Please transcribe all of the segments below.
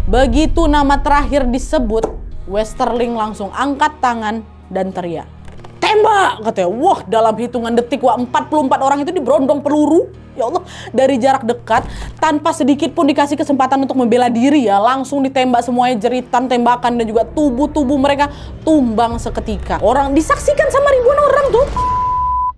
Begitu nama terakhir disebut, Westerling langsung angkat tangan dan teriak, "Tembak!" katanya. Wah, dalam hitungan detik, 44 orang itu diberondong peluru. Ya Allah, dari jarak dekat, tanpa sedikit pun dikasih kesempatan untuk membela diri ya, langsung ditembak semuanya, jeritan tembakan dan juga tubuh-tubuh mereka tumbang seketika. Orang disaksikan sama ribuan orang tuh.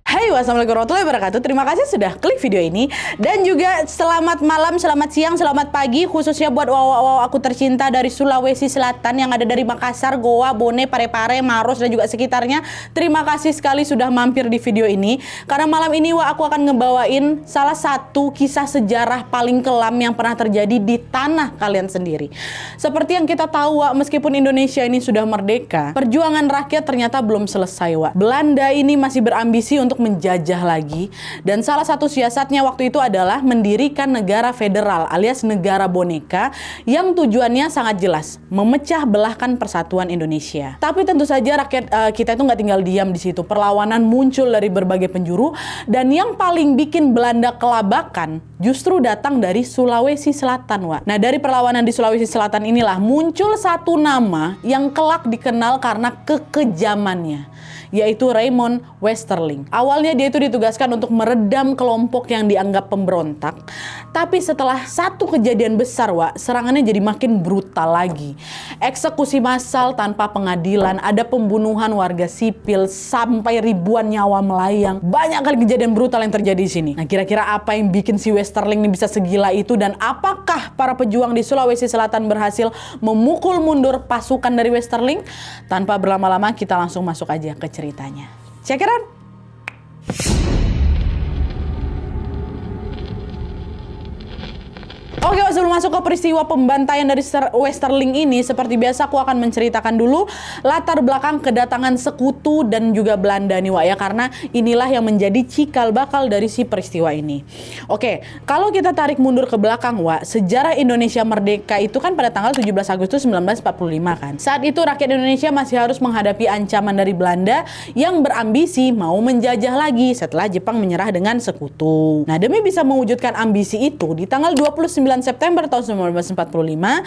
Hai, wassalamualaikum warahmatullahi wabarakatuh. Terima kasih sudah klik video ini. Dan juga selamat malam, selamat siang, selamat pagi. Khususnya buat wow aku tercinta dari Sulawesi Selatan yang ada dari Makassar, Goa, Bone, Parepare, Maros dan juga sekitarnya. Terima kasih sekali sudah mampir di video ini. Karena malam ini aku akan ngebawain salah satu kisah sejarah paling kelam yang pernah terjadi di tanah kalian sendiri. Seperti yang kita tahu, meskipun Indonesia ini sudah merdeka, perjuangan rakyat ternyata belum selesai, Belanda ini masih berambisi untuk menjajah lagi, dan salah satu siasatnya waktu itu adalah mendirikan negara federal alias negara boneka yang tujuannya sangat jelas, memecah belahkan persatuan Indonesia. Tapi tentu saja rakyat kita itu nggak tinggal diam di situ. Perlawanan muncul dari berbagai penjuru, dan yang paling bikin Belanda kelabakan justru datang dari Sulawesi Selatan, Nah, dari perlawanan di Sulawesi Selatan inilah muncul satu nama yang kelak dikenal karena kekejamannya, yaitu Raymond Westerling. Awalnya dia itu ditugaskan untuk meredam kelompok yang dianggap pemberontak. Tapi setelah satu kejadian besar, serangannya jadi makin brutal lagi. Eksekusi massal tanpa pengadilan, ada pembunuhan warga sipil, sampai ribuan nyawa melayang. Banyak kali kejadian brutal yang terjadi di sini. Nah, kira-kira apa yang bikin si Westerling ini bisa segila itu, dan apakah para pejuang di Sulawesi Selatan berhasil memukul mundur pasukan dari Westerling? Tanpa berlama-lama, kita langsung masuk aja ke ceritanya. Check it out. Oke, sebelum masuk ke peristiwa pembantaian dari Westerling ini, seperti biasa aku akan menceritakan dulu latar belakang kedatangan sekutu dan juga Belanda nih, ya, karena inilah yang menjadi cikal bakal dari si peristiwa ini. Oke, kalau kita tarik mundur ke belakang, sejarah Indonesia merdeka itu kan pada tanggal 17 Agustus 1945 kan. Saat itu rakyat Indonesia masih harus menghadapi ancaman dari Belanda yang berambisi mau menjajah lagi setelah Jepang menyerah dengan sekutu. Nah, demi bisa mewujudkan ambisi itu, di tanggal 29 September tahun 1945,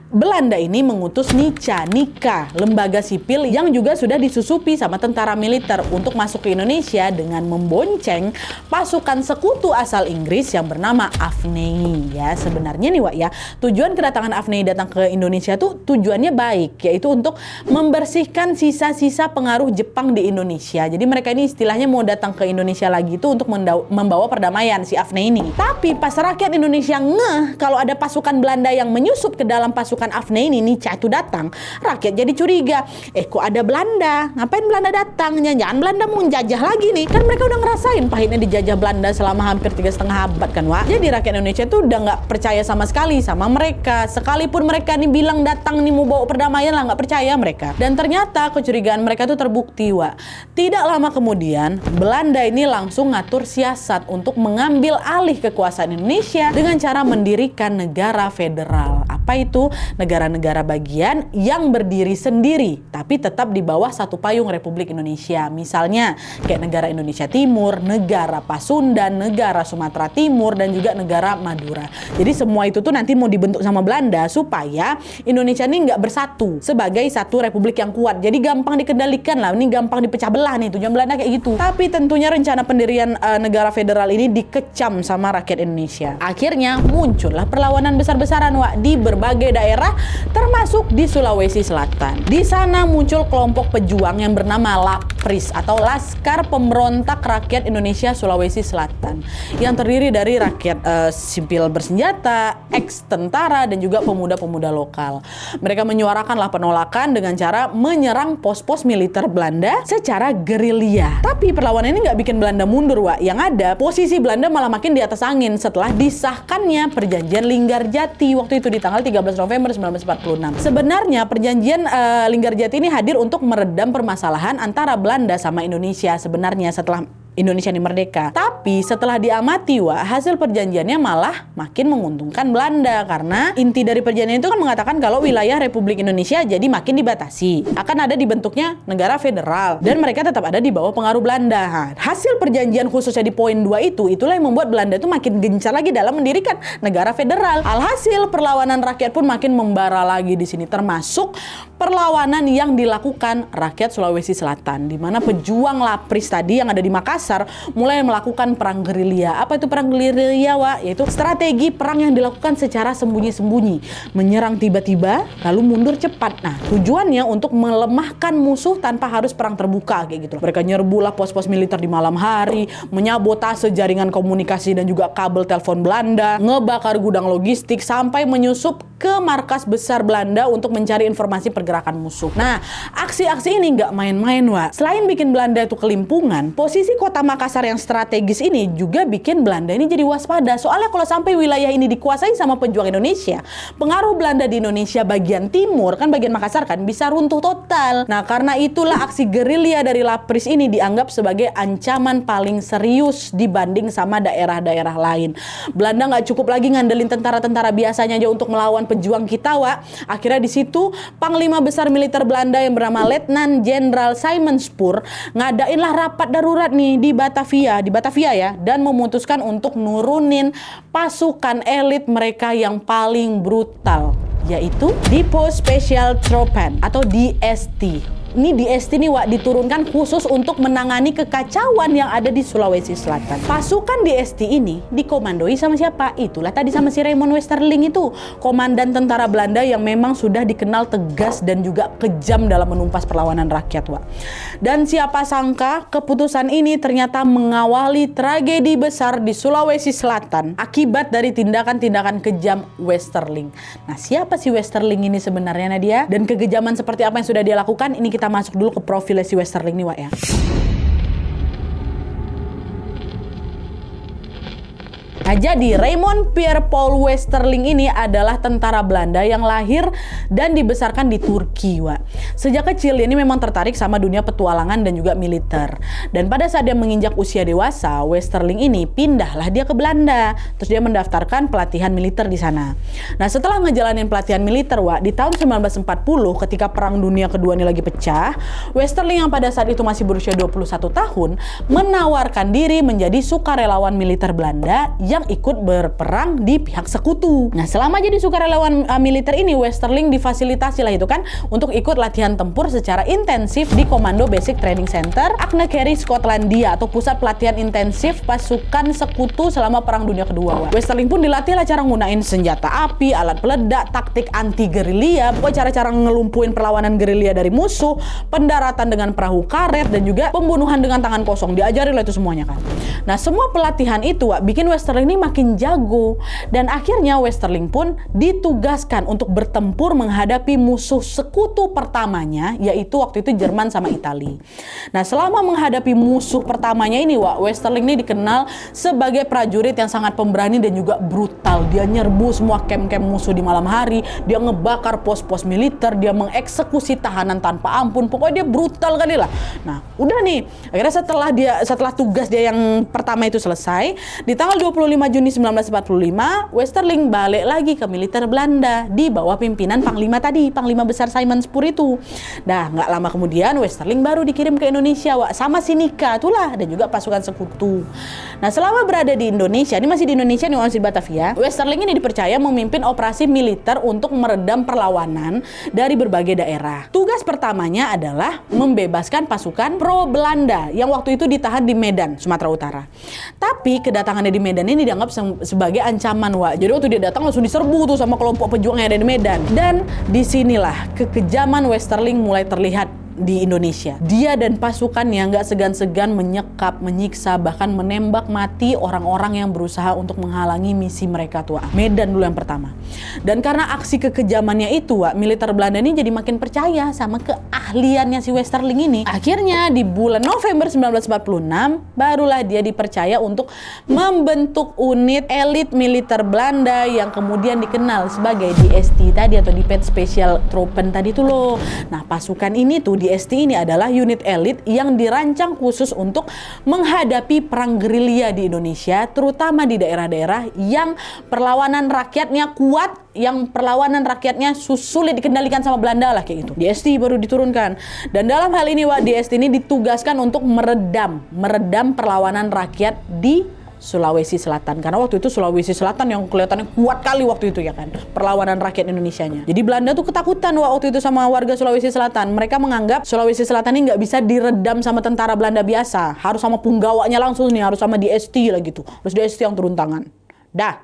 Belanda ini mengutus Nika, lembaga sipil yang juga sudah disusupi sama tentara militer untuk masuk ke Indonesia dengan membonceng pasukan sekutu asal Inggris yang bernama Afnei. Ya, sebenarnya nih, ya, tujuan kedatangan Afnei datang ke Indonesia tuh tujuannya baik, yaitu untuk membersihkan sisa-sisa pengaruh Jepang di Indonesia. Jadi mereka ini istilahnya mau datang ke Indonesia lagi itu untuk membawa perdamaian si Afnei ini. Tapi pas rakyat Indonesia kalau ada pasukan Belanda yang menyusup ke dalam pasukan Afnei ini, Nica itu datang, rakyat jadi curiga. Kok ada Belanda? Ngapain Belanda datang? Jangan Belanda mau menjajah lagi nih. Kan mereka udah ngerasain pahitnya dijajah Belanda selama hampir 3,5 abad kan, Jadi rakyat Indonesia tuh udah nggak percaya sama sekali sama mereka. Sekalipun mereka nih bilang datang nih mau bawa perdamaian nggak percaya mereka. Dan ternyata kecurigaan mereka tuh terbukti, Tidak lama kemudian, Belanda ini langsung ngatur siasat untuk mengambil alih kekuasaan Indonesia dengan cara mendirikan negara federal. Apa itu? Negara-negara bagian yang berdiri sendiri, tapi tetap di bawah satu payung Republik Indonesia. Misalnya, kayak negara Indonesia Timur, negara Pasundan, negara Sumatera Timur, dan juga negara Madura. Jadi semua itu tuh nanti mau dibentuk sama Belanda supaya Indonesia ini nggak bersatu sebagai satu republik yang kuat. Jadi gampang dikendalikan lah, ini gampang dipecah belah nih, tujuan Belanda kayak gitu. Tapi tentunya rencana pendirian negara federal ini dikecam sama rakyat Indonesia. Akhirnya muncullah perlawanan besar-besaran, di berbagai daerah termasuk di Sulawesi Selatan. Di sana muncul kelompok pejuang yang bernama LAPRIS atau Laskar Pemberontak Rakyat Indonesia Sulawesi Selatan, yang terdiri dari rakyat sipil bersenjata, ex-tentara, dan juga pemuda-pemuda lokal. Mereka menyuarakanlah penolakan dengan cara menyerang pos-pos militer Belanda secara gerilya. Tapi perlawanan ini nggak bikin Belanda mundur, Yang ada, posisi Belanda malah makin di atas angin setelah disahkannya Perjanjian Linggarjati waktu itu di tanggal 13 November 1946. Sebenarnya Perjanjian Linggarjati ini hadir untuk meredam permasalahan antara Belanda sama Indonesia sebenarnya setelah Indonesia ini merdeka. Tapi setelah diamati hasil perjanjiannya malah makin menguntungkan Belanda, karena inti dari perjanjian itu kan mengatakan kalau wilayah Republik Indonesia jadi makin dibatasi. Akan ada dibentuknya negara federal dan mereka tetap ada di bawah pengaruh Belanda. Hasil perjanjian khususnya di poin 2 itulah yang membuat Belanda itu makin gencar lagi dalam mendirikan negara federal. Alhasil perlawanan rakyat pun makin membara lagi di sini, termasuk perlawanan yang dilakukan rakyat Sulawesi Selatan, di mana pejuang Lapris tadi yang ada di Makassar mulai melakukan perang gerilya. Apa itu perang gerilya, Yaitu strategi perang yang dilakukan secara sembunyi-sembunyi, menyerang tiba-tiba lalu mundur cepat. Nah, tujuannya untuk melemahkan musuh tanpa harus perang terbuka kayak gitu. Mereka nyerbulah pos-pos militer di malam hari, menyabotase jaringan komunikasi dan juga kabel telepon Belanda, ngebakar gudang logistik sampai menyusup ke markas besar Belanda untuk mencari informasi pergerakan musuh. Nah, aksi-aksi ini nggak main-main, Selain bikin Belanda itu kelimpungan, posisi kota Makassar yang strategis ini juga bikin Belanda ini jadi waspada. Soalnya kalau sampai wilayah ini dikuasai sama pejuang Indonesia, pengaruh Belanda di Indonesia bagian timur, kan bagian Makassar kan, bisa runtuh total. Nah, karena itulah aksi gerilya dari Lapris ini dianggap sebagai ancaman paling serius dibanding sama daerah-daerah lain. Belanda nggak cukup lagi ngandelin tentara-tentara biasanya aja untuk melawan pejuang kita, Akhirnya di situ Panglima Besar Militer Belanda yang bernama Letnan Jenderal Simon Spoor ngadainlah rapat darurat nih di Batavia ya, dan memutuskan untuk nurunin pasukan elit mereka yang paling brutal, yaitu Depot Special Troepen atau DST. Ini DST nih, diturunkan khusus untuk menangani kekacauan yang ada di Sulawesi Selatan. Pasukan DST ini dikomandoi sama siapa? Itulah tadi sama si Raymond Westerling itu, komandan tentara Belanda yang memang sudah dikenal tegas dan juga kejam dalam menumpas perlawanan rakyat, Dan siapa sangka keputusan ini ternyata mengawali tragedi besar di Sulawesi Selatan akibat dari tindakan-tindakan kejam Westerling. Nah, siapa si Westerling ini sebenarnya, Nadia? Dan kekejaman seperti apa yang sudah dia lakukan? Ini kita masuk dulu ke profil si Westerling nih, ya. Nah, jadi Raymond Pierre Paul Westerling ini adalah tentara Belanda yang lahir dan dibesarkan di Turki, Sejak kecil ini memang tertarik sama dunia petualangan dan juga militer. Dan pada saat dia menginjak usia dewasa, Westerling ini pindahlah dia ke Belanda. Terus dia mendaftarkan pelatihan militer di sana. Nah, setelah ngejalanin pelatihan militer, di tahun 1940 ketika Perang Dunia Kedua ini lagi pecah, Westerling yang pada saat itu masih berusia 21 tahun menawarkan diri menjadi sukarelawan militer Belanda yang ikut berperang di pihak sekutu. Nah, selama jadi sukarelawan militer ini, Westerling difasilitasi lah itu kan untuk ikut latihan tempur secara intensif di Komando Basic Training Center Agnacarry, Skotlandia, atau pusat pelatihan intensif pasukan sekutu selama Perang Dunia Kedua. Westerling pun dilatih lah cara nggunain senjata api, alat peledak, taktik anti gerilya, pokoknya cara-cara ngelumpuhin perlawanan gerilya dari musuh, pendaratan dengan perahu karet, dan juga pembunuhan dengan tangan kosong. Diajarin lah itu semuanya kan. Nah, semua pelatihan itu bikin Westerling ini makin jago, dan akhirnya Westerling pun ditugaskan untuk bertempur menghadapi musuh sekutu pertamanya, yaitu waktu itu Jerman sama Italia. Nah, selama menghadapi musuh pertamanya ini, Westerling ini dikenal sebagai prajurit yang sangat pemberani dan juga brutal. Dia nyerbu semua camp-camp musuh di malam hari, dia ngebakar pos-pos militer, dia mengeksekusi tahanan tanpa ampun, pokoknya dia brutal kali lah. Nah, udah nih, akhirnya setelah tugas dia yang pertama itu selesai, di tanggal 25 Juni 1945, Westerling balik lagi ke militer Belanda di bawah pimpinan Panglima tadi, Panglima Besar Simon Spoor itu. Nah, nggak lama kemudian Westerling baru dikirim ke Indonesia, sama si Nika itulah, dan juga pasukan sekutu. Nah, selama berada di Indonesia, ini masih di Indonesia nih, masih di Batavia, Westerling ini dipercaya memimpin operasi militer untuk meredam perlawanan dari berbagai daerah. Tugas pertamanya adalah membebaskan pasukan pro Belanda yang waktu itu ditahan di Medan, Sumatera Utara. Tapi kedatangannya di Medan ini dianggap sebagai ancaman, Jadi waktu dia datang langsung diserbu tuh sama kelompok pejuang yang ada di Medan. Dan disinilah kekejaman Westerling mulai terlihat di Indonesia. Dia dan pasukannya nggak segan-segan menyekap, menyiksa, bahkan menembak mati orang-orang yang berusaha untuk menghalangi misi mereka tuh. Medan dulu yang pertama. Dan karena aksi kekejamannya itu, militer Belanda ini jadi makin percaya sama keahliannya si Westerling ini. Akhirnya di bulan November 1946 barulah dia dipercaya untuk membentuk unit elit militer Belanda yang kemudian dikenal sebagai DST tadi, atau Depot Special Troepen tadi tuh loh. Nah, pasukan ini tuh DST ini adalah unit elit yang dirancang khusus untuk menghadapi perang gerilya di Indonesia, terutama di daerah-daerah yang perlawanan rakyatnya kuat, yang perlawanan rakyatnya sulit dikendalikan sama Belanda lah kayak gitu. DST baru diturunkan. Dan dalam hal ini DST ini ditugaskan untuk meredam perlawanan rakyat di Sulawesi Selatan, karena waktu itu Sulawesi Selatan yang kelihatannya kuat kali waktu itu ya kan, perlawanan rakyat Indonesianya. Jadi Belanda tuh ketakutan waktu itu sama warga Sulawesi Selatan. Mereka menganggap Sulawesi Selatan ini nggak bisa diredam sama tentara Belanda biasa, harus sama punggawanya langsung nih, harus sama DST lah gitu, harus DST yang turun tangan. Dah.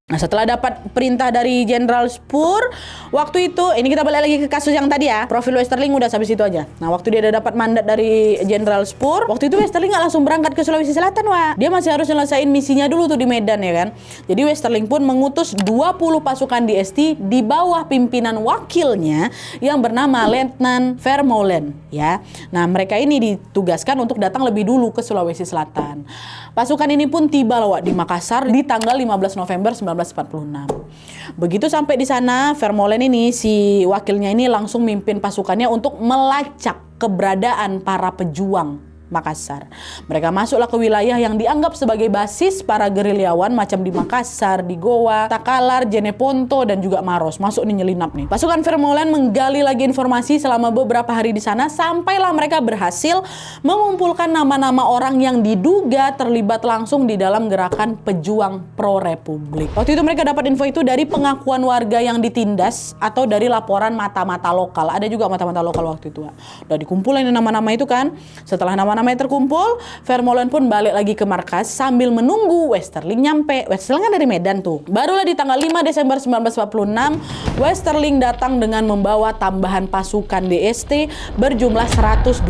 Nah, setelah dapat perintah dari Jenderal Spoor, waktu itu, ini kita balik lagi ke kasus yang tadi ya, profil Westerling udah sampai situ aja. Nah, waktu dia udah dapat mandat dari Jenderal Spoor, waktu itu Westerling nggak langsung berangkat ke Sulawesi Selatan, Dia masih harus nyelesain misinya dulu tuh di Medan ya kan. Jadi Westerling pun mengutus 20 pasukan DST di bawah pimpinan wakilnya yang bernama Letnan Vermeulen ya. Nah, mereka ini ditugaskan untuk datang lebih dulu ke Sulawesi Selatan. Pasukan ini pun tiba di Makassar di tanggal 15 November 1946. Begitu sampai di sana, Vermeulen ini, si wakilnya ini langsung mimpin pasukannya untuk melacak keberadaan para pejuang Makassar. Mereka masuklah ke wilayah yang dianggap sebagai basis para gerilyawan macam di Makassar, di Goa, Takalar, Jeneponto, dan juga Maros. Masuk nih nyelinap nih. Pasukan Vermeulen menggali lagi informasi selama beberapa hari di sana sampailah mereka berhasil mengumpulkan nama-nama orang yang diduga terlibat langsung di dalam gerakan pejuang pro-republik. Waktu itu mereka dapat info itu dari pengakuan warga yang ditindas atau dari laporan mata-mata lokal. Ada juga mata-mata lokal waktu itu. Udah dikumpulin nama-nama itu kan. Setelah nama-namanya terkumpul, Vermeulen pun balik lagi ke markas sambil menunggu Westerling nyampe. Westerling kan dari Medan tuh. Barulah di tanggal 5 Desember 1946, Westerling datang dengan membawa tambahan pasukan DST berjumlah 120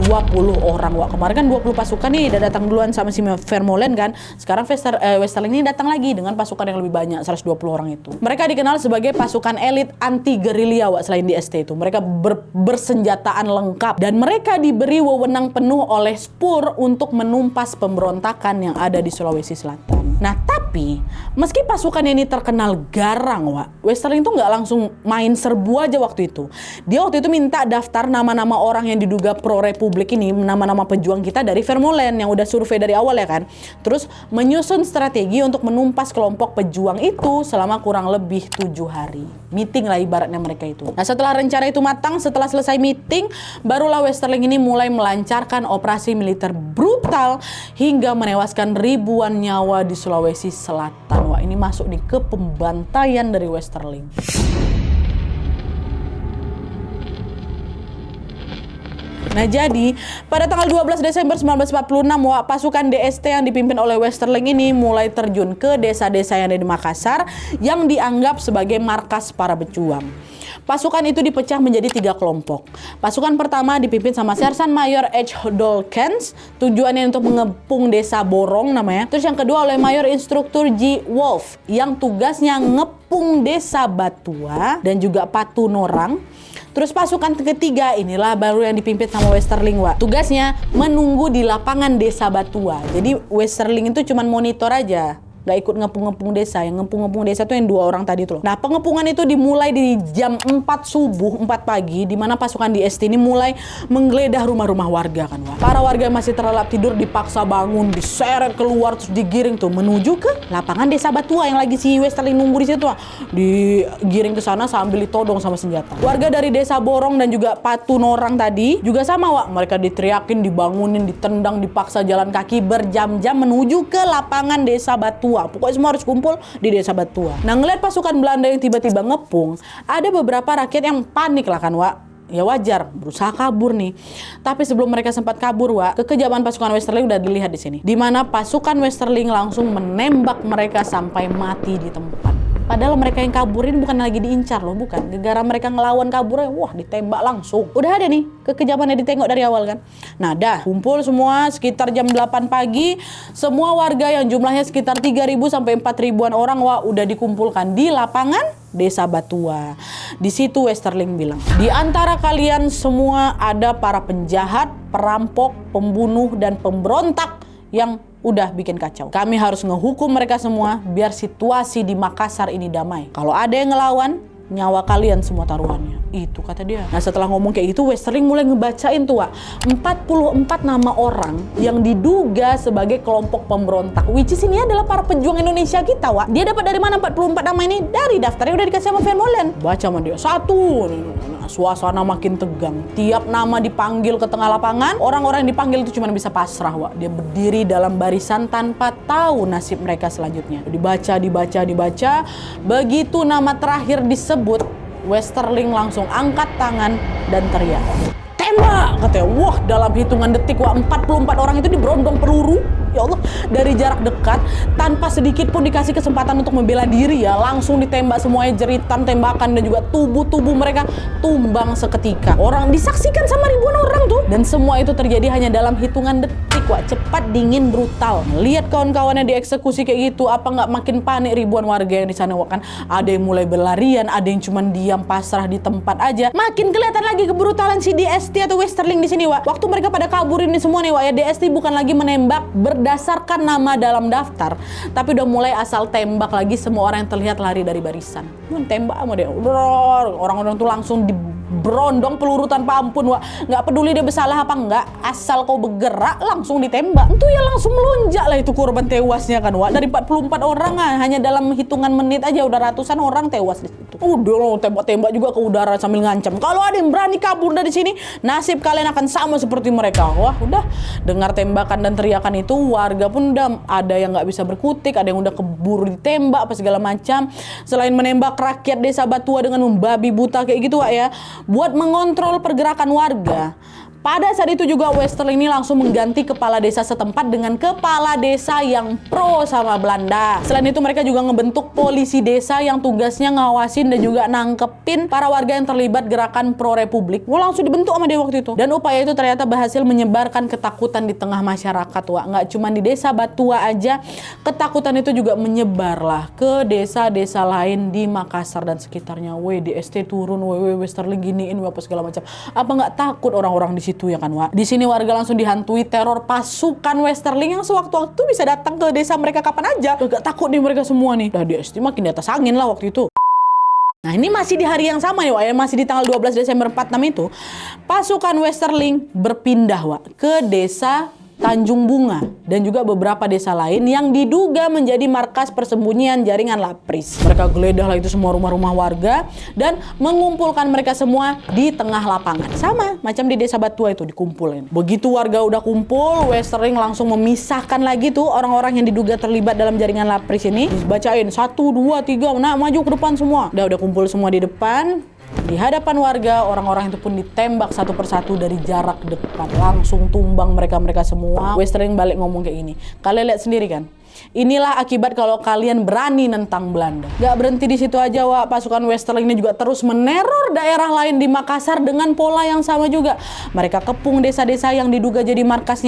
orang. Wah, kemarin kan 20 pasukan nih udah datang duluan sama si Vermeulen kan. Sekarang Westerling ini datang lagi dengan pasukan yang lebih banyak, 120 orang itu. Mereka dikenal sebagai pasukan elit anti gerilya selain DST itu. Mereka bersenjataan lengkap dan mereka diberi wewenang penuh oleh Spoor untuk menumpas pemberontakan yang ada di Sulawesi Selatan. Nah, tapi meski pasukan ini terkenal garang, Westerling itu nggak langsung main serbu aja waktu itu. Dia waktu itu minta daftar nama-nama orang yang diduga pro-republik ini, nama-nama pejuang kita dari Vermeulen yang udah survei dari awal ya kan. Terus menyusun strategi untuk menumpas kelompok pejuang itu selama kurang lebih 7 hari. Meeting lah ibaratnya mereka itu. Nah, setelah rencana itu matang, setelah selesai meeting, barulah Westerling ini mulai melancarkan operasi militer brutal hingga menewaskan ribuan nyawa di Sulawesi Selatan. Wah, ini masuk nih ke pembantaian dari Westerling. Nah, jadi pada tanggal 12 Desember 1946, pasukan DST yang dipimpin oleh Westerling ini mulai terjun ke desa-desa yang ada di Makassar yang dianggap sebagai markas para pejuang. Pasukan itu dipecah menjadi 3 kelompok. Pasukan pertama dipimpin sama Sersan Mayor H. Dolkens, tujuannya untuk mengepung desa Borong namanya. Terus yang kedua oleh Mayor Instruktur G. Wolf, yang tugasnya ngepung desa Batua dan juga Patu Norang. Terus pasukan ketiga inilah baru yang dipimpin sama Westerling, tugasnya menunggu di lapangan desa Batua. Jadi Westerling itu cuma monitor aja, nggak ikut ngepung-ngepung desa. Yang ngepung-ngepung desa tuh yang 2 orang tadi tuh. Nah, pengepungan itu dimulai di jam 4 subuh, 4 pagi, di mana pasukan DST ini mulai menggeledah rumah-rumah warga kan, Para warga yang masih terlelap tidur dipaksa bangun, diseret keluar, terus digiring tuh menuju ke lapangan desa Batua yang lagi si Westerling nunggu di situ, digiring ke sana sambil ditodong sama senjata. Warga dari desa Borong dan juga Patu Norang tadi juga sama, mereka diteriakin, dibangunin, ditendang, dipaksa jalan kaki berjam-jam menuju ke lapangan desa Batua. Pokoknya semua harus kumpul di desa Batua. Nah, ngeliat pasukan Belanda yang tiba-tiba ngepung, ada beberapa rakyat yang panik lah kan, Ya wajar, berusaha kabur nih. Tapi sebelum mereka sempat kabur, kekejaman pasukan Westerling udah dilihat di sini. Di mana pasukan Westerling langsung menembak mereka sampai mati di tempat. Padahal mereka yang kaburin bukan lagi diincar loh, bukan. Gara-gara mereka ngelawan kaburnya, ditembak langsung. Udah ada nih, kekejamannya ditengok dari awal kan. Nah, kumpul semua sekitar jam 8 pagi. Semua warga yang jumlahnya sekitar 3.000 sampai 4.000-an orang, udah dikumpulkan di lapangan desa Batua. Di situ Westerling bilang, di antara kalian semua ada para penjahat, perampok, pembunuh, dan pemberontak yang udah bikin kacau. Kami harus ngehukum mereka semua biar situasi di Makassar ini damai. Kalau ada yang ngelawan, nyawa kalian semua taruhannya. Itu kata dia. Nah setelah ngomong kayak gitu, Westerling mulai ngebacain tuh, Wak, 44 nama orang yang diduga sebagai kelompok pemberontak. Which is ini adalah para pejuang Indonesia kita, Wak. Dia dapat dari mana 44 nama ini? Dari daftarnya udah dikasih sama Van Molen. Baca sama dia satu. Nah, suasana makin tegang. Tiap nama dipanggil ke tengah lapangan, orang-orang yang dipanggil itu cuma bisa pasrah, Wak. Dia berdiri dalam barisan tanpa tahu nasib mereka selanjutnya. Dibaca. Begitu nama terakhir disebut, Westerling langsung angkat tangan dan teriak, "Tembak!" katanya. Wah, dalam hitungan detik, Wak, 44 orang itu diberondong peluru. Ya Allah, dari jarak dekat, tanpa sedikit pun dikasih kesempatan untuk membela diri ya, langsung ditembak semuanya, jeritan tembakan dan juga tubuh-tubuh mereka tumbang seketika. Orang disaksikan sama ribuan orang tuh. Dan semua itu terjadi hanya dalam hitungan detik, Wak. Cepat, dingin, brutal. Lihat kawan-kawannya dieksekusi kayak gitu, apa nggak makin panik ribuan warga yang di sana, Wak, kan? Ada yang mulai berlarian, ada yang cuma diam pasrah di tempat aja. Makin kelihatan lagi kebrutalan si DST atau Westerling di sini, Wak. Waktu mereka pada kabur ini semua nih, Wak, ya, DST bukan lagi menembak berdasarkan nama dalam daftar, tapi udah mulai asal tembak lagi semua orang yang terlihat lari dari barisan. Tembak sama dia. Orang-orang tuh langsung diberondong peluru tanpa ampun, Wak. Nggak peduli dia bersalah apa enggak, asal kau bergerak langsung ditembak. Itu ya langsung melonjak lah itu korban tewasnya kan, Wak. Dari 44 orang hanya dalam hitungan menit aja udah ratusan orang tewas di situ. Udah loh, tembak-tembak juga ke udara sambil ngancam. Kalau ada yang berani kabur dari sini, nasib kalian akan sama seperti mereka. Wah, udah dengar tembakan dan teriakan itu, warga pun udah ada yang nggak bisa berkutik, ada yang udah keburu ditembak apa segala macam. Selain menembak rakyat desa Batua dengan membabi buta kayak gitu, Wak, ya, buat mengontrol pergerakan warga. Pada saat itu juga Westerling ini langsung mengganti kepala desa setempat dengan kepala desa yang pro sama Belanda. Selain itu mereka juga ngebentuk polisi desa yang tugasnya ngawasin dan juga nangkepin para warga yang terlibat gerakan pro republik. Wah, langsung dibentuk sama dia waktu itu. Dan upaya itu ternyata berhasil menyebarkan ketakutan di tengah masyarakat, Wak. Nggak cuma di desa Batua aja, ketakutan itu juga menyebar lah ke desa-desa lain di Makassar dan sekitarnya. DST turun, Westerling giniin apa segala macam. Apa nggak takut orang-orang di situ ya kan, Wak? Di sini warga langsung dihantui teror pasukan Westerling yang sewaktu-waktu bisa datang ke desa mereka kapan aja. Gak takut nih mereka semua nih. Dah DST makin di atas angin lah waktu itu. Nah ini masih di hari yang sama ya, Wak, ya, masih di tanggal 12 Desember 46 itu, pasukan Westerling berpindah, Wak, ke desa Tanjung Bunga dan juga beberapa desa lain yang diduga menjadi markas persembunyian jaringan Lapris. Mereka geledah lah itu semua rumah-rumah warga dan mengumpulkan mereka semua di tengah lapangan. Sama macam di desa Batua itu dikumpulin. Begitu warga udah kumpul, Westerling langsung memisahkan lagi tuh orang-orang yang diduga terlibat dalam jaringan Lapris ini. Dibacain 1, 2, 3, nah maju ke depan semua. Udah kumpul semua di depan. Di hadapan warga, orang-orang itu pun ditembak satu persatu dari jarak dekat. Langsung tumbang mereka-mereka semua. Westerling balik ngomong kayak gini, kalian lihat sendiri kan? Inilah akibat kalau kalian berani nentang Belanda. Gak berhenti di situ aja, Wak. Pasukan Westerling ini juga terus meneror daerah lain di Makassar dengan pola yang sama juga. Mereka kepung desa-desa yang diduga jadi markas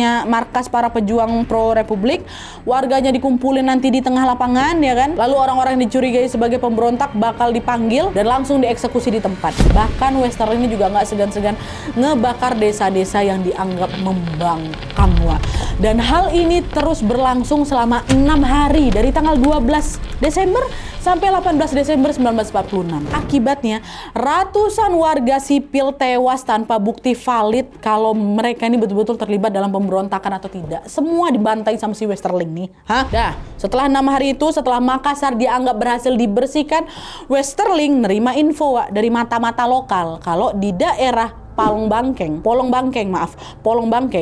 para pejuang pro republik. Warganya dikumpulin nanti di tengah lapangan, ya kan? Lalu orang-orang yang dicurigai sebagai pemberontak bakal dipanggil dan langsung dieksekusi di tempat. Bahkan Westerling ini juga nggak segan-segan ngebakar desa-desa yang dianggap membangkang, Wak. Dan hal ini terus berlangsung selama 6 hari dari tanggal 12 Desember sampai 18 Desember 1946. Akibatnya ratusan warga sipil tewas tanpa bukti valid kalau mereka ini betul-betul terlibat dalam pemberontakan atau tidak. Semua dibantai sama si Westerling nih. Dah, setelah 6 hari itu, setelah Makassar dianggap berhasil dibersihkan, Westerling nerima info, Wak, dari mata-mata lokal kalau di daerah Polong Bangkeng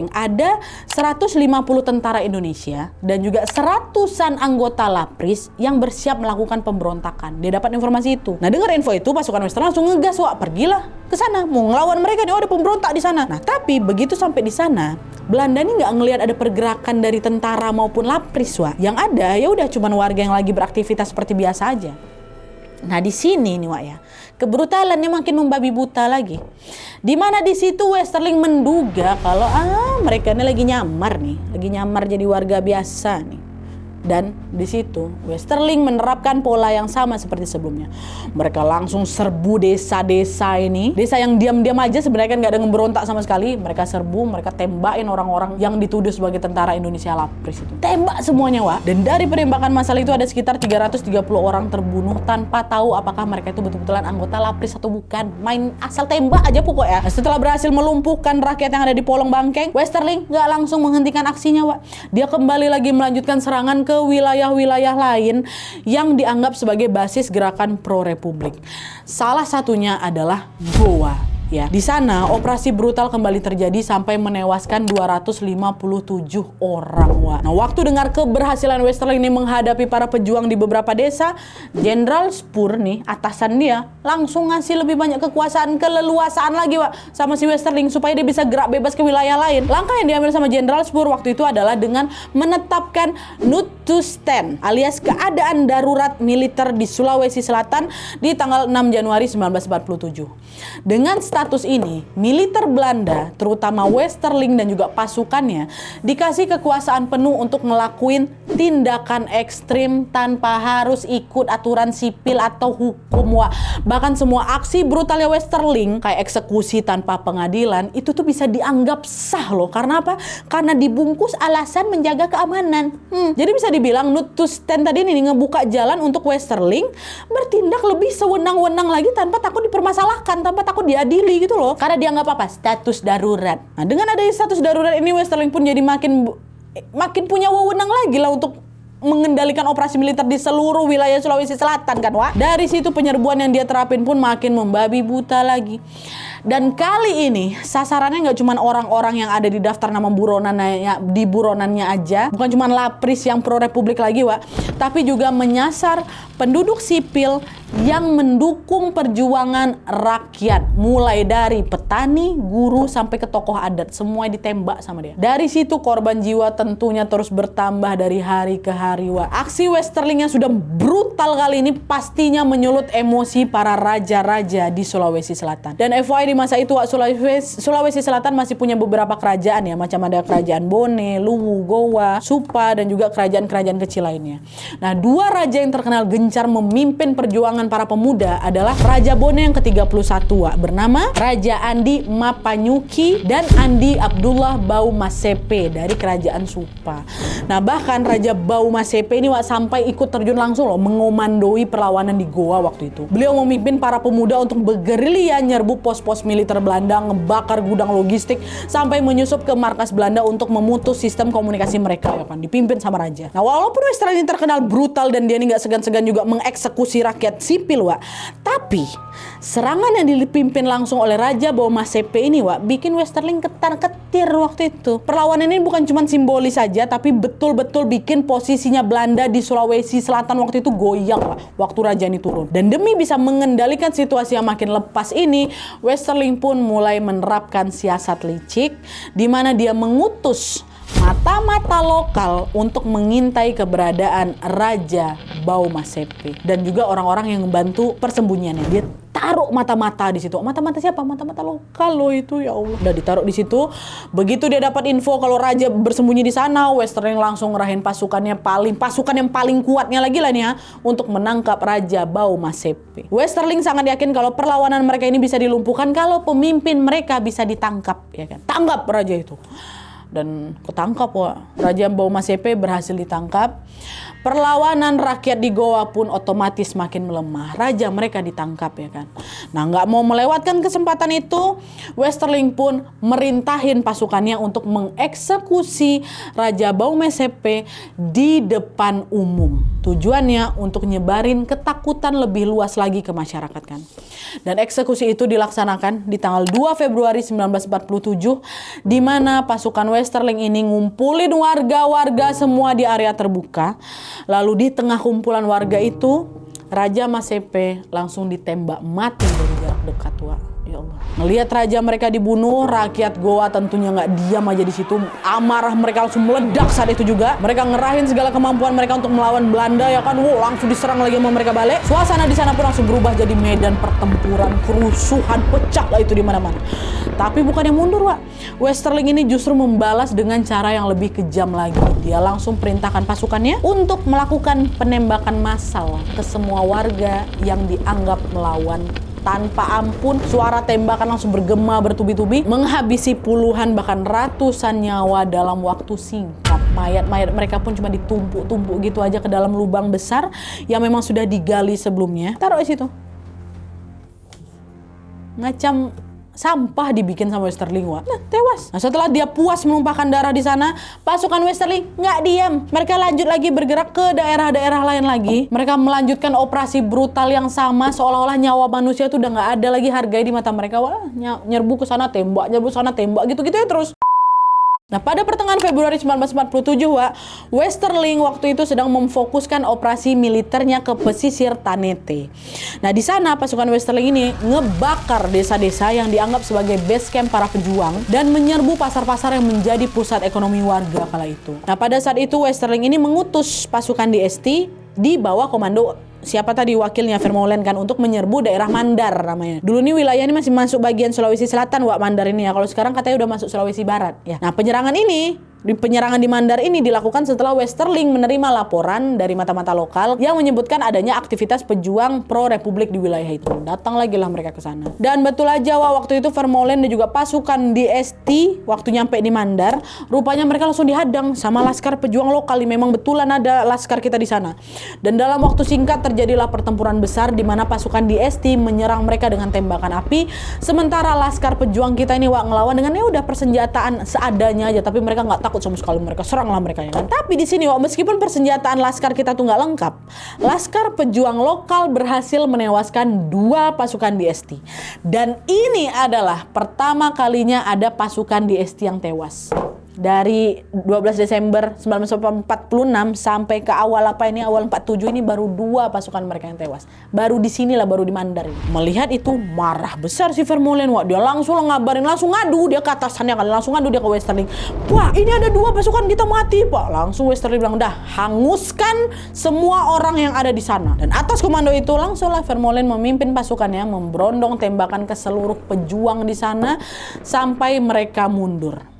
ada 150 tentara Indonesia dan juga seratusan anggota Lapris yang bersiap melakukan pemberontakan. Dia dapat informasi itu. Nah, dengar info itu, pasukan Westerling langsung ngegas, Wak, pergilah ke sana mau ngelawan mereka nih. Ada pemberontak di sana. Nah, tapi begitu sampai di sana, Belanda ini nggak ngelihat ada pergerakan dari tentara maupun Lapris, Wak. Yang ada ya udah cuman warga yang lagi beraktivitas seperti biasa aja. Nah, di sini nih, Wak, ya, kebrutalannya makin membabi buta lagi. Dimana di situ Westerling menduga kalau mereka ini lagi nyamar jadi warga biasa nih. Dan di situ Westerling menerapkan pola yang sama seperti sebelumnya. Mereka langsung serbu desa-desa ini. Desa yang diam-diam aja sebenarnya kan nggak ada ngeberontak sama sekali. Mereka serbu, mereka tembakin orang-orang yang dituduh sebagai tentara Indonesia Lapris itu. Tembak semuanya, Wak. Dan dari penembakan massal itu ada sekitar 330 orang terbunuh tanpa tahu apakah mereka itu betul-betulan anggota Lapris atau bukan. Main asal tembak aja pokoknya. Nah, setelah berhasil melumpuhkan rakyat yang ada di Polong Bangkeng, Westerling nggak langsung menghentikan aksinya, Wak. Dia kembali lagi melanjutkan serangan ke wilayah-wilayah lain yang dianggap sebagai basis gerakan pro-republik. Salah satunya adalah Goa. Ya, di sana operasi brutal kembali terjadi sampai menewaskan 257 orang. Wah. Nah, waktu dengar keberhasilan Westerling ini menghadapi para pejuang di beberapa desa, Jenderal Spur nih, atasan dia, langsung ngasih lebih banyak kekuasaan, keleluasaan lagi, Wak, sama si Westerling supaya dia bisa gerak bebas ke wilayah lain. Langkah yang diambil sama Jenderal Spur waktu itu adalah dengan menetapkan Nutusten alias keadaan darurat militer di Sulawesi Selatan di tanggal 6 Januari 1947. Dengan status ini, militer Belanda, terutama Westerling dan juga pasukannya, dikasih kekuasaan penuh untuk ngelakuin tindakan ekstrim tanpa harus ikut aturan sipil atau hukum. Wah, bahkan semua aksi brutalnya Westerling, kayak eksekusi tanpa pengadilan, itu tuh bisa dianggap sah loh. Karena apa? Karena dibungkus alasan menjaga keamanan. Jadi bisa dibilang Nutusten tadi ini ngebuka jalan untuk Westerling bertindak lebih sewenang-wenang lagi tanpa takut dipermasalahkan, tanpa takut diadili gitu loh, karena dia nggak apa-apa status darurat. Nah, dengan adanya status darurat ini, Westerling pun jadi makin punya wewenang lagi lah untuk mengendalikan operasi militer di seluruh wilayah Sulawesi Selatan kan, Wak. Dari situ penyerbuan yang dia terapin pun makin membabi buta lagi. Dan kali ini sasarannya nggak cuma orang-orang yang ada di daftar nama buronannya aja, bukan cuma Lapris yang pro republik lagi, Wak, tapi juga menyasar penduduk sipil yang mendukung perjuangan rakyat, mulai dari petani, guru sampai ke tokoh adat, semua ditembak sama dia. Dari situ korban jiwa tentunya terus bertambah dari hari ke hari, Wak. Aksi Westerling yang sudah brutal kali ini pastinya menyulut emosi para raja-raja di Sulawesi Selatan. Dan FYI, di masa itu, Wak, Sulawesi Selatan masih punya beberapa kerajaan ya, macam ada kerajaan Bone, Luwu, Goa, Supa, dan juga kerajaan-kerajaan kecil lainnya. Nah, dua raja yang terkenal gencar memimpin perjuangan para pemuda adalah Raja Bone yang ke-31, Wak, bernama Raja Andi Mapanyuki dan Andi Abdullah Bau Masepe dari kerajaan Supa. Nah, bahkan Raja Bau Masepe ini, Wak, sampai ikut terjun langsung loh mengomandoi perlawanan di Goa waktu itu. Beliau memimpin para pemuda untuk bergerilya nyerbu pos-pos militer Belanda, ngebakar gudang logistik, sampai menyusup ke markas Belanda untuk memutus sistem komunikasi mereka, ya kan, dipimpin sama raja. Nah, walaupun Westerling ini terkenal brutal dan dia ini nggak segan-segan juga mengeksekusi rakyat sipil, Wak, tapi serangan yang dipimpin langsung oleh Raja Bau Masepe ini, Wak, bikin Westerling ketar-ketir waktu itu. Perlawanan ini bukan cuma simbolis saja, tapi betul-betul bikin posisinya Belanda di Sulawesi Selatan waktu itu goyang, Wak, waktu raja ini turun. Dan demi bisa mengendalikan situasi yang makin lepas ini, Westerling pun mulai menerapkan siasat licik, di mana dia mengutus mata-mata lokal untuk mengintai keberadaan Raja Bau Masepe dan juga orang-orang yang membantu persembunyiannya. Dia taruh mata-mata di situ. Mata-mata siapa? Mata-mata lokal loh itu, ya Allah. Udah ditaruh di situ. Begitu dia dapat info kalau raja bersembunyi di sana, Westerling langsung ngerahin pasukan yang paling kuatnya lagi lah nih ya, untuk menangkap Raja Bau Masepe. Westerling sangat yakin kalau perlawanan mereka ini bisa dilumpuhkan kalau pemimpin mereka bisa ditangkap, ya kan? Tanggap raja itu. Dan ketangkap, Wak. Raja Bau Masepe berhasil ditangkap. Perlawanan rakyat di Goa pun otomatis makin melemah. Raja mereka ditangkap, ya kan. Nah, nggak mau melewatkan kesempatan itu, Westerling pun merintahin pasukannya untuk mengeksekusi Raja Bau Masepe di depan umum. Tujuannya untuk nyebarin ketakutan lebih luas lagi ke masyarakat kan. Dan eksekusi itu dilaksanakan di tanggal 2 Februari 1947, di mana pasukan Westerling ini ngumpulin warga-warga semua di area terbuka. Lalu di tengah kumpulan warga itu, Raja Masepe langsung ditembak mati dari jarak terdekat, Wak. Ya Allah. Ngelihat raja mereka dibunuh, rakyat Goa tentunya nggak diam aja di situ. Amarah mereka langsung meledak saat itu juga. Mereka ngerahin segala kemampuan mereka untuk melawan Belanda ya kan. Wow, langsung diserang lagi sama mereka balik. Suasana di sana pun langsung berubah jadi medan pertempuran, kerusuhan, pecah lah itu di mana-mana. Tapi bukan yang mundur, Wak. Westerling ini justru membalas dengan cara yang lebih kejam lagi. Dia langsung perintahkan pasukannya untuk melakukan penembakan massal ke semua warga yang dianggap melawan. Tanpa ampun, suara tembakan langsung bergema bertubi-tubi, menghabisi puluhan bahkan ratusan nyawa dalam waktu singkat. Mayat-mayat mereka pun cuma ditumpuk-tumpuk gitu aja ke dalam lubang besar yang memang sudah digali sebelumnya. Taruh di situ. Macam sampah dibikin sama Westerling, Wak. Nah, tewas. Nah, setelah dia puas menumpahkan darah di sana, pasukan Westerling nggak diam. Mereka lanjut lagi bergerak ke daerah-daerah lain lagi. Mereka melanjutkan operasi brutal yang sama, seolah-olah nyawa manusia itu udah nggak ada lagi harganya di mata mereka. Wah, nyerbu ke sana tembak, nyerbu ke sana tembak, gitu-gitu ya terus. Nah, pada pertengahan Februari 1947, Wak, Westerling waktu itu sedang memfokuskan operasi militernya ke pesisir Tanete. Nah, di sana pasukan Westerling ini ngebakar desa-desa yang dianggap sebagai base camp para pejuang dan menyerbu pasar-pasar yang menjadi pusat ekonomi warga kala itu. Nah, pada saat itu Westerling ini mengutus pasukan DST di bawah komando siapa tadi wakilnya, Vermeulen kan, untuk menyerbu daerah Mandar namanya. Dulu nih wilayah ini masih masuk bagian Sulawesi Selatan, Wak, Mandar ini ya. Kalau sekarang katanya udah masuk Sulawesi Barat ya. Nah, penyerangan di Mandar ini dilakukan setelah Westerling menerima laporan dari mata-mata lokal yang menyebutkan adanya aktivitas pejuang pro-republik di wilayah itu. Datang lagi lah mereka ke sana. Dan betul aja, Wak, waktu itu Vermeulen dan juga pasukan DST waktu nyampe di Mandar, rupanya mereka langsung dihadang sama laskar pejuang lokal. Memang betulan ada laskar kita di sana. Dan dalam waktu singkat terjadilah pertempuran besar di mana pasukan DST menyerang mereka dengan tembakan api, sementara laskar pejuang kita ini, Wak, ngelawan dengan ya udah persenjataan seadanya aja, tapi mereka nggak takut sama sekali, mereka seranglah mereka ya kan. Tapi di sini, Wak, meskipun persenjataan laskar kita tuh nggak lengkap, laskar pejuang lokal berhasil menewaskan 2 pasukan DST. Dan ini adalah pertama kalinya ada pasukan DST yang tewas. Dari 12 Desember 1946 sampai ke awal awal 47 ini baru 2 pasukan mereka yang tewas. Baru di sinilah, baru di Mandar ini. Melihat itu marah besar si Vermeulen, Wak. Dia langsung ngabarin, langsung ngadu dia ke atasannya kan, langsung ngadu dia ke Westerling. Wah, ini ada 2 pasukan kita mati, Pak. Langsung Westerling bilang, dah hanguskan semua orang yang ada di sana. Dan atas komando itu langsunglah Vermeulen memimpin pasukannya memberondong tembakan ke seluruh pejuang di sana sampai mereka mundur.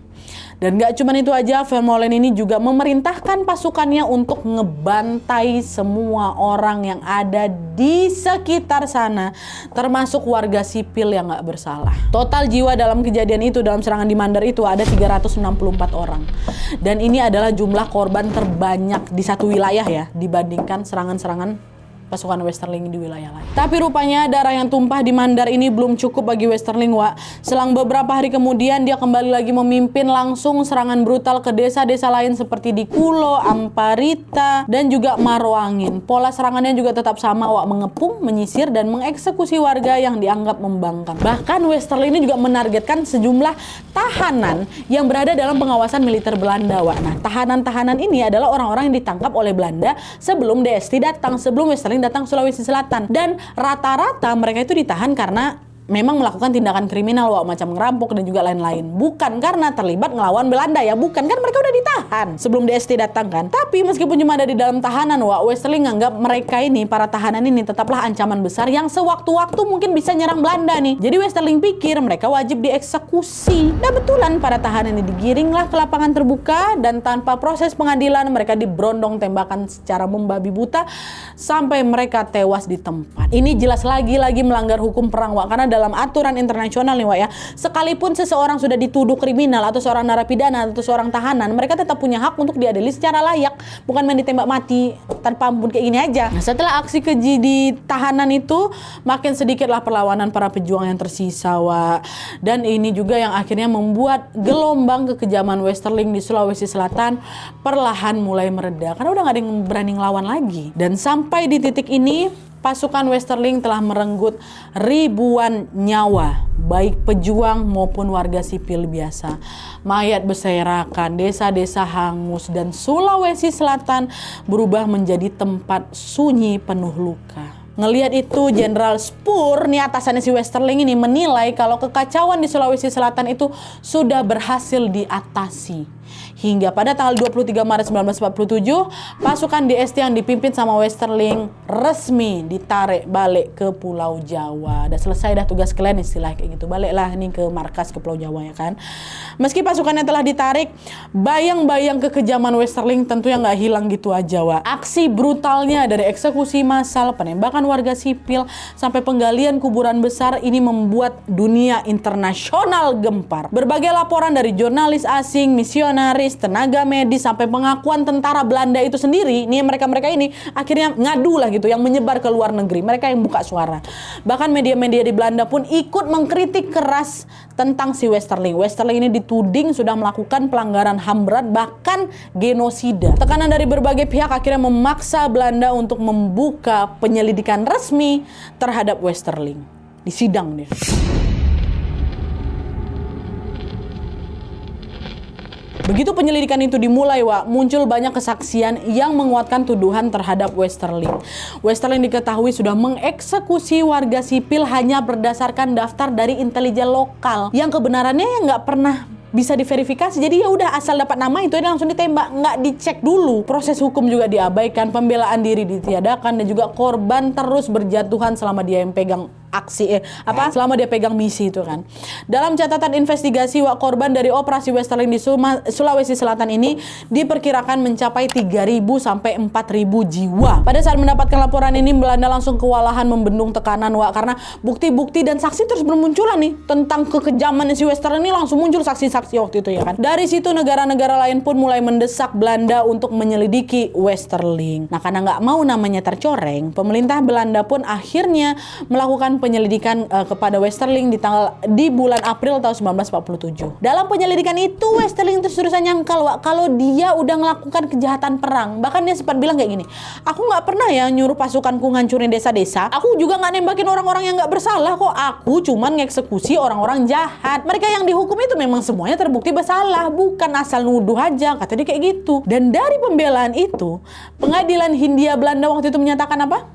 Dan gak cuma itu aja, Vermeulen ini juga memerintahkan pasukannya untuk ngebantai semua orang yang ada di sekitar sana, termasuk warga sipil yang gak bersalah. Total jiwa dalam kejadian itu, dalam serangan di Mandar itu ada 364 orang. Dan ini adalah jumlah korban terbanyak di satu wilayah ya, dibandingkan serangan-serangan pasukan Westerling di wilayah lain. Tapi rupanya darah yang tumpah di Mandar ini belum cukup bagi Westerling, Wak. Selang beberapa hari kemudian dia kembali lagi memimpin langsung serangan brutal ke desa-desa lain seperti di Kulo, Amparita, dan juga Maroangin. Pola serangannya juga tetap sama, Wak, mengepung, menyisir, dan mengeksekusi warga yang dianggap membangkang. Bahkan Westerling ini juga menargetkan sejumlah tahanan yang berada dalam pengawasan militer Belanda, Wak. Nah, tahanan-tahanan ini adalah orang-orang yang ditangkap oleh Belanda sebelum DST datang, sebelum Westerling datang Sulawesi Selatan, dan rata-rata mereka itu ditahan karena memang melakukan tindakan kriminal, Wak, macam ngerampok dan juga lain-lain. Bukan karena terlibat ngelawan Belanda ya, bukan, kan mereka udah ditahan sebelum DST datang kan. Tapi meskipun cuma ada di dalam tahanan, Wak, Westerling nganggap mereka ini, para tahanan ini tetaplah ancaman besar yang sewaktu-waktu mungkin bisa nyerang Belanda nih. Jadi Westerling pikir mereka wajib dieksekusi. Nah, betulan para tahanan ini digiringlah ke lapangan terbuka dan tanpa proses pengadilan mereka diberondong tembakan secara membabi buta sampai mereka tewas di tempat. Ini jelas lagi-lagi melanggar hukum perang, Wak, karena dalam aturan internasional nih, Wak, ya, sekalipun seseorang sudah dituduh kriminal atau seorang narapidana atau seorang tahanan, mereka tetap punya hak untuk diadili secara layak, bukan main ditembak mati tanpa ampun kayak gini aja. Nah, setelah aksi keji di tahanan itu, makin sedikitlah perlawanan para pejuang yang tersisa, Wak. Dan ini juga yang akhirnya membuat gelombang kekejaman Westerling di Sulawesi Selatan perlahan mulai mereda karena udah gak ada yang berani ngelawan lagi. Dan sampai di titik ini pasukan Westerling telah merenggut ribuan nyawa, baik pejuang maupun warga sipil biasa. Mayat berserakan, desa-desa hangus, dan Sulawesi Selatan berubah menjadi tempat sunyi penuh luka. Ngelihat itu, Jenderal Spoor, nih atasannya si Westerling ini, menilai kalau kekacauan di Sulawesi Selatan itu sudah berhasil diatasi. Hingga pada tanggal 23 Maret 1947, pasukan DST yang dipimpin sama Westerling resmi ditarik balik ke Pulau Jawa. Udah selesai dah tugas kalian, istilah kayak gitu. Baliklah nih ke markas ke Pulau Jawa ya kan. Meski pasukannya telah ditarik, bayang-bayang kekejaman Westerling tentunya nggak hilang gitu aja, Wak. Aksi brutalnya dari eksekusi massal, penembakan warga sipil, sampai penggalian kuburan besar ini membuat dunia internasional gempar. Berbagai laporan dari jurnalis asing, misionaris, tenaga medis, sampai pengakuan tentara Belanda itu sendiri, nih mereka-mereka ini akhirnya ngadu lah gitu, yang menyebar ke luar negeri, mereka yang buka suara. Bahkan media-media di Belanda pun ikut mengkritik keras tentang si Westerling. Westerling ini dituding sudah melakukan pelanggaran HAM berat, bahkan genosida. Tekanan dari berbagai pihak akhirnya memaksa Belanda untuk membuka penyelidikan resmi terhadap Westerling. Disidang dia. Begitu penyelidikan itu dimulai, Wak, muncul banyak kesaksian yang menguatkan tuduhan terhadap Westerling. Westerling diketahui sudah mengeksekusi warga sipil hanya berdasarkan daftar dari intelijen lokal yang kebenarannya nggak pernah bisa diverifikasi. Jadi ya udah, asal dapat nama itu aja langsung ditembak, nggak dicek dulu. Proses hukum juga diabaikan, pembelaan diri ditiadakan, dan juga korban terus berjatuhan selama dia yang pegang selama dia pegang misi itu kan. Dalam catatan investigasi, Wak, korban dari operasi Westerling di Sulawesi Selatan ini diperkirakan mencapai 3.000 sampai 4.000 jiwa. Pada saat mendapatkan laporan ini, Belanda langsung kewalahan membendung tekanan, Wak, karena bukti-bukti dan saksi terus bermunculan nih tentang kekejaman si Westerling ini, langsung muncul saksi-saksi waktu itu ya kan. Dari situ negara-negara lain pun mulai mendesak Belanda untuk menyelidiki Westerling. Nah, karena nggak mau namanya tercoreng, pemerintah Belanda pun akhirnya melakukan penyelidikan kepada Westerling di bulan April tahun 1947. Dalam penyelidikan itu, Westerling terus-terusan nyangkal, Wak, kalau dia udah melakukan kejahatan perang. Bahkan dia sempat bilang kayak gini, aku nggak pernah ya nyuruh pasukanku ngancurin desa-desa, aku juga nggak nembakin orang-orang yang nggak bersalah kok, aku cuman ngeksekusi orang-orang jahat. Mereka yang dihukum itu memang semuanya terbukti bersalah, bukan asal nuduh aja, kata dia kayak gitu. Dan dari pembelaan itu, pengadilan Hindia Belanda waktu itu menyatakan apa?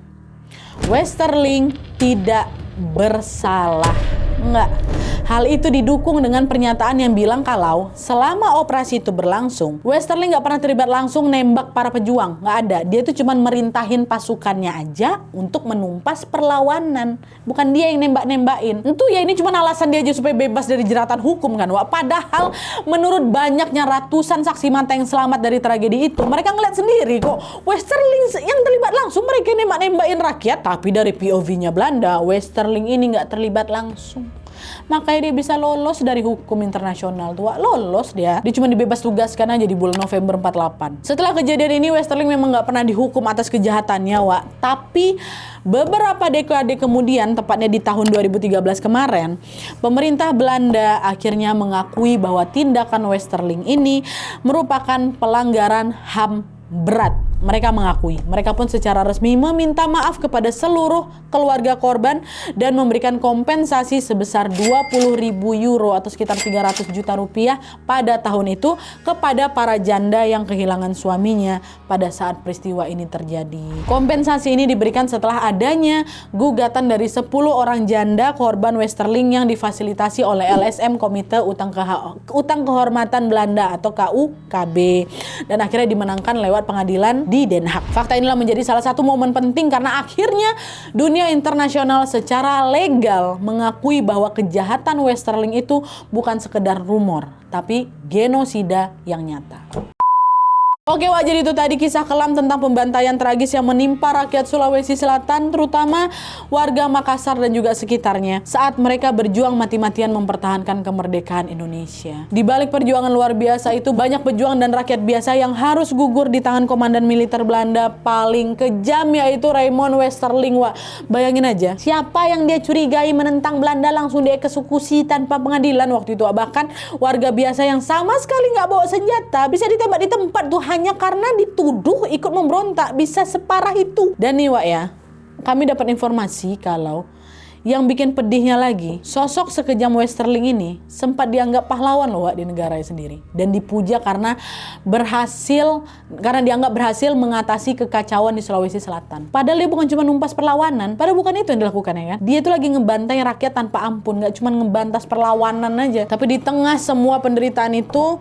Westerling tidak bersalah. Enggak. Hal itu didukung dengan pernyataan yang bilang kalau selama operasi itu berlangsung, Westerling nggak pernah terlibat langsung nembak para pejuang. Nggak ada. Dia itu cuma merintahin pasukannya aja untuk menumpas perlawanan. Bukan dia yang nembak-nembakin. Tentu ya ini cuma alasan dia aja supaya bebas dari jeratan hukum kan, Wak. Padahal menurut banyaknya ratusan saksi mata yang selamat dari tragedi itu, mereka ngeliat sendiri kok Westerling yang terlibat langsung, mereka nembak-nembakin rakyat. Tapi dari POV-nya Belanda, Westerling ini nggak terlibat langsung. Makanya dia bisa lolos dari hukum internasional tuh, lolos dia. Dia cuma dibebas tugaskan aja di bulan November 48. Setelah kejadian ini, Westerling memang nggak pernah dihukum atas kejahatannya, Wak. Tapi beberapa dekade kemudian, tepatnya di tahun 2013 kemarin, pemerintah Belanda akhirnya mengakui bahwa tindakan Westerling ini merupakan pelanggaran HAM berat. Mereka mengakui, mereka pun secara resmi meminta maaf kepada seluruh keluarga korban dan memberikan kompensasi sebesar 20.000 euro atau sekitar 300 juta rupiah pada tahun itu kepada para janda yang kehilangan suaminya pada saat peristiwa ini terjadi. Kompensasi ini diberikan setelah adanya gugatan dari 10 orang janda korban Westerling yang difasilitasi oleh LSM, Komite Utang Kehormatan Belanda atau KUKB, dan akhirnya dimenangkan lewat pengadilan di Den Haag. Fakta inilah menjadi salah satu momen penting karena akhirnya dunia internasional secara legal mengakui bahwa kejahatan Westerling itu bukan sekedar rumor, tapi genosida yang nyata. Oke, Wak, jadi itu tadi kisah kelam tentang pembantaian tragis yang menimpa rakyat Sulawesi Selatan, terutama warga Makassar dan juga sekitarnya, saat mereka berjuang mati-matian mempertahankan kemerdekaan Indonesia. Di balik perjuangan luar biasa itu, banyak pejuang dan rakyat biasa yang harus gugur di tangan komandan militer Belanda paling kejam, yaitu Raymond Westerling, Wak. Bayangin aja, siapa yang dia curigai menentang Belanda langsung dieksekusi tanpa pengadilan waktu itu. Bahkan warga biasa yang sama sekali nggak bawa senjata bisa ditembak di tempat tuh, hanya karena dituduh ikut memberontak, bisa separah itu. Dan nih, Wak, ya, kami dapat informasi kalau Yang bikin pedihnya lagi, sosok sekejam Westerling ini sempat dianggap pahlawan loh Wak di negaranya sendiri. Dan dipuja karena dianggap berhasil mengatasi kekacauan di Sulawesi Selatan. Padahal dia bukan cuma numpas perlawanan, padahal bukan itu yang dilakukan ya kan. Dia itu lagi ngebantai rakyat tanpa ampun, gak cuma ngebantas perlawanan aja. Tapi di tengah semua penderitaan itu,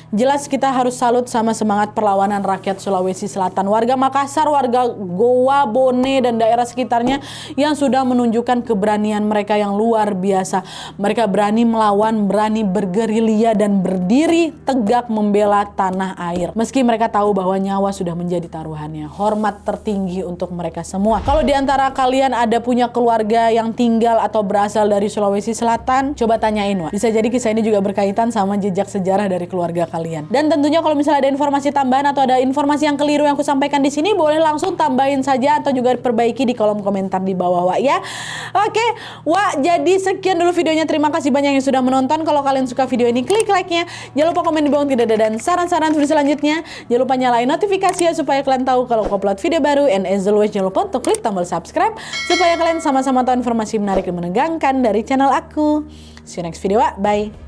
jelas kita harus salut sama semangat perlawanan rakyat Sulawesi Selatan. Warga Makassar, warga Goa, Bone, dan daerah sekitarnya yang sudah menunjukkan keberanian mereka yang luar biasa. Mereka berani melawan, berani bergerilya, dan berdiri tegak membela tanah air. Meski mereka tahu bahwa nyawa sudah menjadi taruhannya. Hormat tertinggi untuk mereka semua. Kalau di antara kalian ada punya keluarga yang tinggal atau berasal dari Sulawesi Selatan, coba tanyain Wak. Bisa jadi kisah ini juga berkaitan sama jejak sejarah dari keluarga kalian. Dan tentunya kalau misalnya ada informasi tambahan atau ada informasi yang keliru yang aku sampaikan di sini, boleh langsung tambahin saja atau juga perbaiki di kolom komentar di bawah Wak ya. Oke, Wak, jadi sekian dulu videonya. Terima kasih banyak yang sudah menonton. Kalau kalian suka video ini, klik like-nya. Jangan lupa komen di bawah tidak ada dan saran-saran video selanjutnya. Jangan lupa nyalain notifikasi ya supaya kalian tahu kalau aku upload video baru. And as always, jangan lupa untuk klik tombol subscribe supaya kalian sama-sama tahu informasi menarik dan menegangkan dari channel aku. See you next video, Wak. Bye.